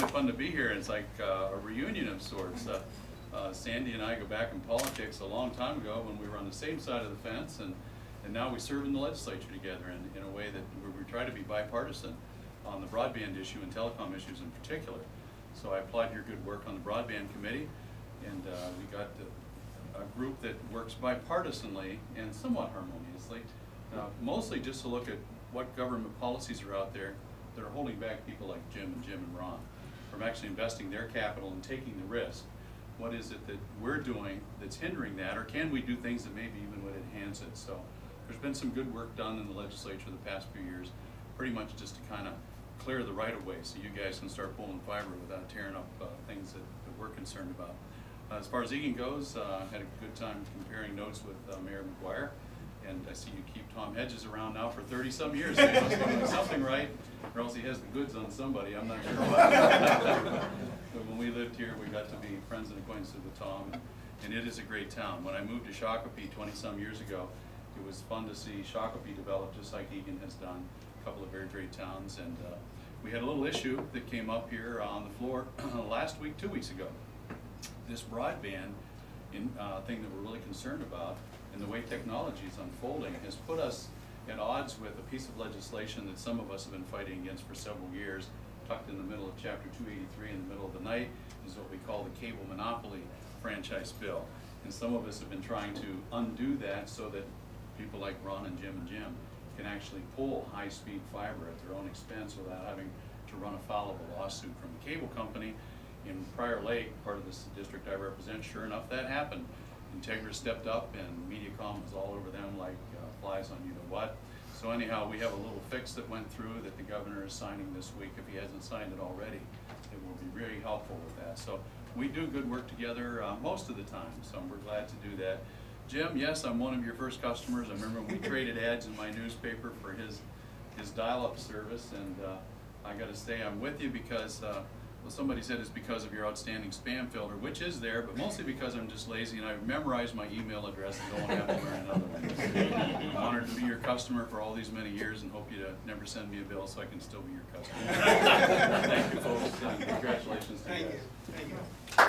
kind of fun to be here. It's like a reunion of sorts. Sandy and I go back in politics a long time ago when we were on the same side of the fence, and now we serve in the legislature together in a way that we try to be bipartisan on the broadband issue and telecom issues in particular. So I applaud your good work on the broadband committee, and we got a group that works bipartisanly and somewhat harmoniously, mostly just to look at what government policies are out there that are holding back people like Jim and Ron from actually investing their capital and taking the risk. What is it that we're doing that's hindering that, or can we do things that maybe even would enhance it? So there's been some good work done in the legislature the past few years, pretty much just to kind of clear the right of way so you guys can start pulling fiber without tearing up things that we're concerned about. As far as Eagan goes, I had a good time comparing notes with Mayor McGuire, and I see you keep Tom Hedges around now for 30-some years, so he must be doing something right, or else he has the goods on somebody, I'm not sure what. But when we lived here, we got to be friends and acquaintances with Tom, and it is a great town. When I moved to Shakopee 20-some years ago, it was fun to see Shakopee develop just like Eagan has done, a couple of very great towns, and we had a little issue that came up here on the floor last week, 2 weeks ago. This broadband thing that we're really concerned about and the way technology is unfolding has put us at odds with a piece of legislation that some of us have been fighting against for several years. Tucked in the middle of Chapter 283 in the middle of the night is what we call the Cable Monopoly Franchise Bill. And some of us have been trying to undo that so that people like Ron and Jim can actually pull high-speed fiber at their own expense without having to run afoul of a lawsuit from the cable company. In Prior Lake, part of this district I represent, sure enough, that happened. Integra stepped up and MediaCom was all over them like flies on you-know-what. So anyhow, we have a little fix that went through that the governor is signing this week. If he hasn't signed it already, it will be really helpful with that. So we do good work together most of the time, so we're glad to do that. Jim, yes, I'm one of your first customers. I remember we traded ads in my newspaper for his dial-up service, and I got to say I'm with you because well, somebody said it's because of your outstanding spam filter, which is there, but mostly because I'm just lazy and I've memorized my email address and don't have to learn another one. I'm honored to be your customer for all these many years and hope you to never send me a bill so I can still be your customer. Thank you, folks, and congratulations to you guys. Thank you.